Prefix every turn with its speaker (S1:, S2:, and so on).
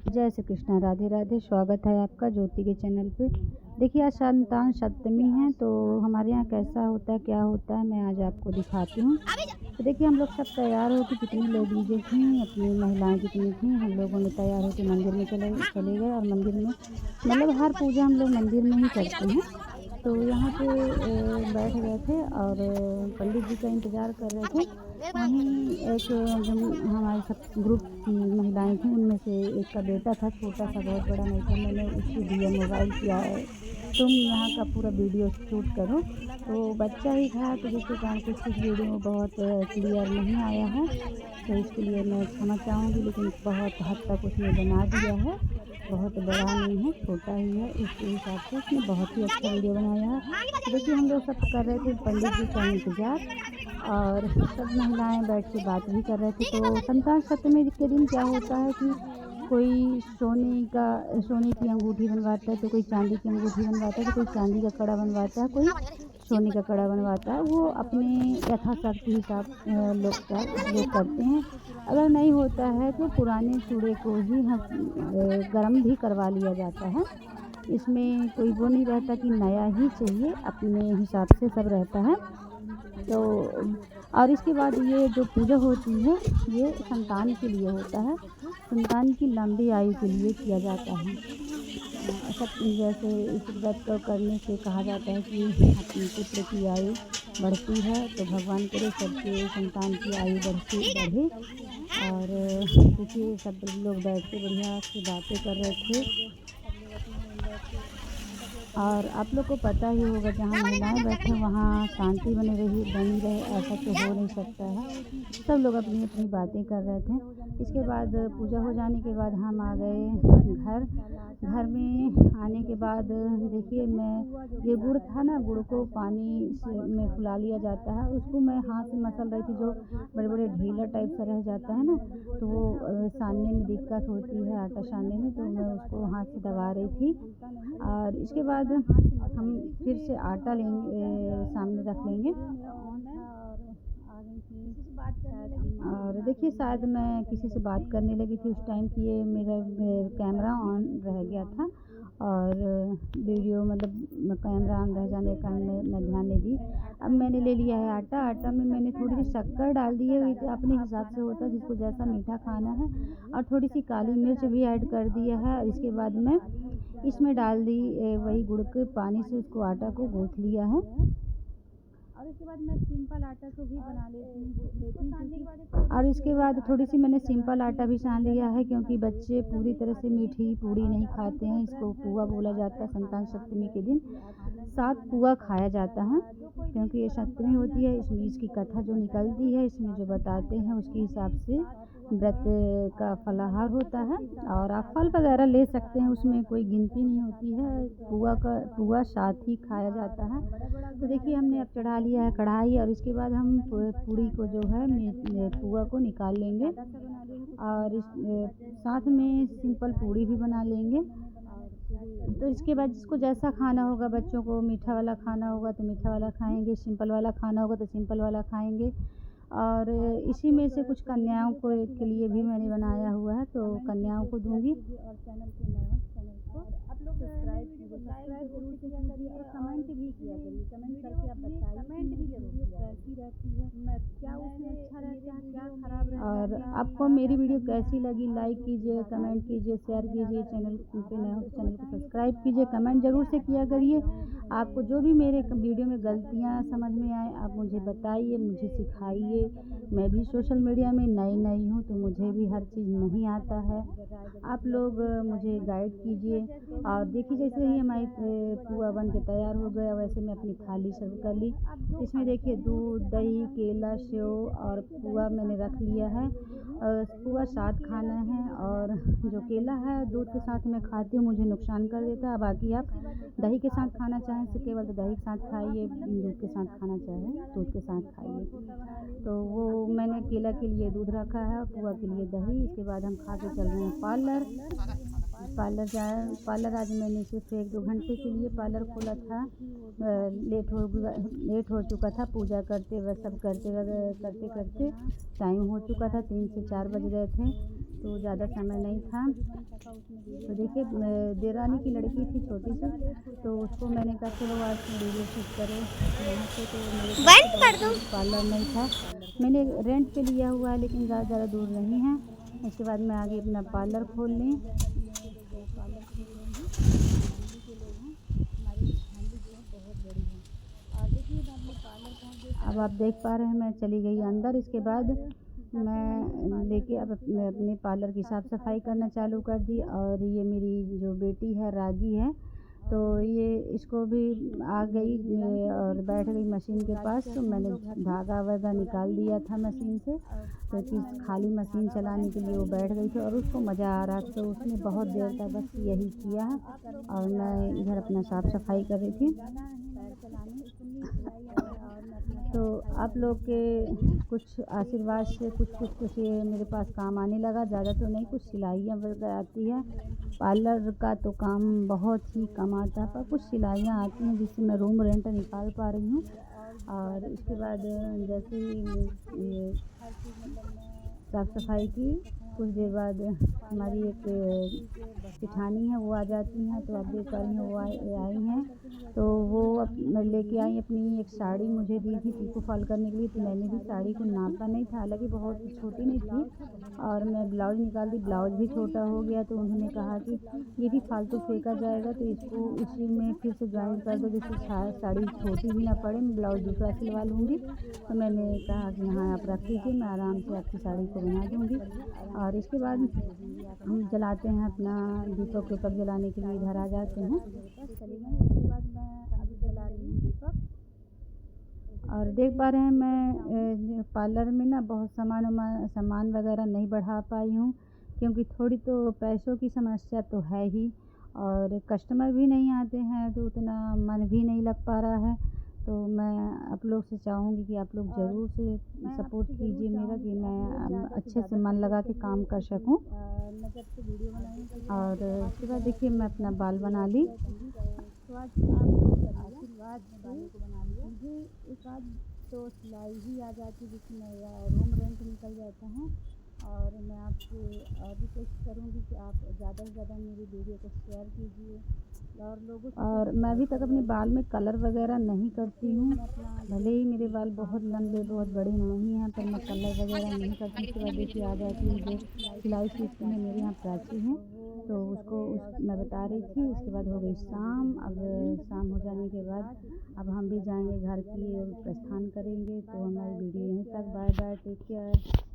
S1: जय श्री कृष्णा, राधे राधे। स्वागत है आपका ज्योति के चैनल पे। देखिए आज संतान सप्तमी है, तो हमारे यहाँ कैसा होता है, क्या होता है, मैं आज आपको दिखाती हूँ। तो देखिए हम लोग सब तैयार होकर, कितनी लेडीजें थी, अपनी महिलाएं जितनी थी, हम लोगों ने तैयार होकर मंदिर में चले गए। और मंदिर में मतलब हर पूजा हम लोग मंदिर में ही करते हैं। तो यहाँ पे बैठ गए थे और पंडित जी का इंतज़ार कर रहे थे। वहीं एक जो हमारे सब ग्रुप की महिलाएं थीं, उनमें से एक का बेटा था, छोटा सा, बहुत बड़ा नहीं था। मैंने उसको दिया मोबाइल, किया तुम यहाँ का पूरा वीडियो शूट करो। तो बच्चा ही था, तो जिसके कारण कुछ वीडियो में बहुत क्लियर नहीं आया है, तो इसके लिए मैं क्षमा चाहूँगी। लेकिन बहुत हद तक उसने बना दिया है, बहुत बड़ा नहीं है, छोटा ही है। उसके हिसाब से उसने बहुत ही अच्छा वीडियो बनाया है। तो देखिए हम लोग सब कर रहे थे पंडित जी का इंतज़ार, और सब महिलाएं बैठ के बात भी कर रहे थे। तो संतान सप्तमी के दिन क्या होता है कि कोई सोने की अंगूठी बनवाता है, तो कोई चांदी की अंगूठी बनवाता है, तो कोई चांदी का कड़ा बनवाता है, कोई सोने का कड़ा बनवाता है। वो अपने यथाशक्ति हिसाब लोग करते हैं। अगर नहीं होता है तो पुराने चूड़े को ही गर्म भी करवा लिया जाता है। इसमें कोई वो नहीं रहता कि नया ही चाहिए, अपने हिसाब से सब रहता है। तो और इसके बाद ये जो पूजा होती है, ये संतान के लिए होता है, संतान की लंबी आयु के लिए किया जाता है। सब जैसे इस व्रत को करने से कहा जाता है कि अपने पुत्र की आयु बढ़ती है, तो भगवान करे सबके संतान की आयु बढ़े। और देखिए सब लोग बैठ के बढ़िया से बातें कर रहे थे। और आप लोग को पता ही होगा, जहाँ महिलाएं बैठे वहाँ शांति बनी रहे, ऐसा तो हो नहीं सकता है। सब लोग अपनी अपनी बातें कर रहे थे। इसके बाद पूजा हो जाने के बाद हम आ गए घर में। आने के बाद देखिए मैं ये गुड़ था ना, गुड़ को पानी में फुला लिया जाता है। उसको मैं हाथ से मसल रही थी, जो बड़े बड़े ढीला टाइप से रह जाता है ना, तो वो सानने में दिक्कत होती है, आटा सानने में, तो मैं उसको हाथ से दबा रही थी। और इसके बाद हम फिर से आटा लेंगे, सामने रख लेंगे। और देखिए शायद मैं किसी से बात करने लगी थी उस टाइम की, ये मेरा कैमरा ऑन रह गया था, और वीडियो मतलब कैमरा ऑन रह जाने के कारण मैं ध्यान नहीं दी। अब मैंने ले लिया है आटा में मैंने थोड़ी सी शक्कर डाल दी है, तो अपने हिसाब से होता है जिसको जैसा मीठा खाना है, और थोड़ी सी काली मिर्च भी ऐड कर दिया है। और इसके बाद मैं इसमें डाल दी वही गुड़ के पानी से उसको आटा को गूँथ लिया है। और इसके बाद मैं सिंपल आटा को भी बना लेती हूँ। और इसके बाद थोड़ी सी मैंने सिंपल आटा भी सान लिया है, क्योंकि बच्चे पूरी तरह से मीठी पूड़ी नहीं खाते हैं। इसको पुआ बोला जाता है। संतान सप्तमी के दिन 7 पुआ खाया जाता है, क्योंकि ये सप्तमी होती है। इसमें इसकी कथा जो निकलती है, इसमें जो बताते हैं उसके हिसाब से व्रत का फलाहार होता है। और आप फल वगैरह ले सकते हैं, उसमें कोई गिनती नहीं होती है। पुआ साथ ही खाया जाता है। तो देखिए हमने अब चढ़ा लिया है कढ़ाई, और इसके बाद हम पूड़ी को जो है पुआ को निकाल लेंगे, और साथ में सिंपल पूड़ी भी बना लेंगे। तो इसके बाद जिसको जैसा खाना होगा, बच्चों को मीठा वाला खाना होगा तो मीठा वाला खाएंगे, सिंपल वाला खाना होगा तो सिंपल वाला खाएंगे। और इसी में से कुछ कन्याओं को के लिए भी मैंने बनाया हुआ है, तो कन्याओं को दूंगी। और चैनल को आप लोग सब्सक्राइब जरूर से कीजिए, और कमेंट भी किया करिए। कमेंट करके आप बताइए कमेंट भी वीडियो कैसी रहती है, क्या उसमें अच्छा रहता है, क्या खराब रहता है। और आपको मेरी वीडियो कैसी लगी, लाइक कीजिए, कमेंट कीजिए, शेयर कीजिए। चैनल पे नए हो तो चैनल को सब्सक्राइब कीजिए, कमेंट ज़रूर से किया करिए। आपको जो भी मेरे वीडियो में गलतियाँ समझ में आए, आप मुझे बताइए, मुझे सिखाइए। मैं भी सोशल मीडिया में नई हूँ, तो मुझे भी हर चीज़ नहीं आता है। आप लोग मुझे गाइड कीजिए। और देखिए जैसे ही हमारी पुआ बन के तैयार हो गया, वैसे मैं अपनी थाली सर्व कर ली। इसमें देखिए दूध, दही, केला, सेव और पुआ मैंने रख लिया है। पुआ साथ खाना है, और जो केला है दूध के साथ मैं खाती हूँ, मुझे नुकसान कर देता है। बाकी आप दही के साथ खाना चाहें तो केवल तो दही के साथ खाइए, दूध के साथ खाना चाहें दूध के साथ खाइए। तो वो मैंने केला के लिए दूध रखा है, पुआ के लिए दही। इसके बाद हम खा के चल रहे हैं पार्लर आज मैंने सिर्फ 1-2 घंटे के लिए पार्लर खोला था। लेट हो चुका था, पूजा करते वह सब करते टाइम हो चुका था, 3 से 4 बज गए थे। तो ज़्यादा समय नहीं था। तो देखिए देवरानी की लड़की थी छोटी सी, तो उसको मैंने कहा चलो आज वीडियो शूट करो यहाँ से। तो मेरे घर से बहुत दूर पार्लर नहीं था, मैंने रेंट पे लिया हुआ है लेकिन ज़्यादा दूर नहीं है। इसके बाद मैं आगे अपना पार्लर खोल ली। पार्लर खोल रही हूँ, फैमिली के लोग हैं, हमारी फैमिली जो है बहुत बड़ी है। और देखिए मैं अपने पार्लर पहुँच गई। अब आप देख पा रहे हैं मैं चली गई अंदर। इसके बाद मैं लेके अब अपने पार्लर की साफ़ सफाई करना चालू कर दी। और ये मेरी जो बेटी है रागी है, तो ये इसको भी आ गई और बैठ गई मशीन के पास। तो मैंने धागा वागा निकाल दिया था मशीन से, तो कि खाली मशीन चलाने के लिए वो बैठ गई थी और उसको मज़ा आ रहा था, तो उसने बहुत देर तक बस यही किया है। और मैं इधर अपना साफ़ सफाई कर रही थी। तो आप लोग के कुछ आशीर्वाद से कुछ ये मेरे पास काम आने लगा। ज़्यादा तो नहीं, कुछ सिलाइयाँ वगैरह आती है। पार्लर का तो काम बहुत ही कम आता है, पर कुछ सिलाइयाँ आती हैं जिससे मैं रूम रेंट निकाल पा रही हूँ। और इसके बाद जैसे ही ये साफ़ सफाई की, कुछ देर बाद हमारी एक जेठानी है वो आ जाती हैं। तो आप देख पा रही हैं वो आई हैं, तो वो लेके आई अपनी एक साड़ी मुझे दी थी पिको फॉल करने के लिए। तो मैंने भी साड़ी को नापा नहीं था, हालांकि बहुत छोटी नहीं थी, और मैं ब्लाउज निकाल दी, ब्लाउज भी छोटा हो गया। तो उन्होंने कहा कि ये भी फालतू फेंका जाएगा, तो इसको उसी में फिर से ज्वाइन कर दो जिससे साड़ी छोटी भी ना पड़े, मैं ब्लाउज दूसरा सिलवा लूँगी। तो मैंने कहा कि हाँ आप रख लीजिए, मैं आराम से आपकी साड़ी को बना दूँगी। और इसके बाद हम जलाते हैं अपना दीपक ऊपर जलाने के लिए इधर आ जाते हैं। इसके बाद मैं अभी जला रही हूँ दीपक। और देख पा रहे हैं मैं पार्लर में ना बहुत सामान वगैरह नहीं बढ़ा पाई हूँ, क्योंकि थोड़ी तो पैसों की समस्या तो है ही, और कस्टमर भी नहीं आते हैं, तो उतना मन भी नहीं लग पा रहा है। तो मैं आप लोग से चाहूँगी कि आप लोग ज़रूर से सपोर्ट कीजिए मेरा, कि मैं अच्छे से मन लगा के काम कर सकूँ। और इसके बाद देखिए मैं अपना बाल बना ली। तो आज आप लोग आशीर्वाद बालों को बना लिया। मुझे एक आध तो सिलाई ही आ जाती जिसमें मेरा रूम रेंट निकल जाता है। और मैं आपसे रिक्वेस्ट करूँगी कि आप ज़्यादा से ज़्यादा मेरी वीडियो को शेयर कीजिए और लोगों। और मैं अभी तक अपने बाल में कलर वगैरह नहीं करती हूँ, भले ही मेरे बाल बहुत लंबे बहुत बड़े नहीं हैं, पर मैं कलर वगैरह नहीं करती। इसके बाद देखिए आ जाती है जो सिलाई सीखती है मेरे यहाँ प्राची हैं, तो उसको मैं बता रही थी। इसके बाद हो गई शाम। अब शाम हो जाने के बाद अब हम भी जाएंगे घर की ओर प्रस्थान करेंगे। तो हमारी वीडियो यहीं तक। Bye bye, take care.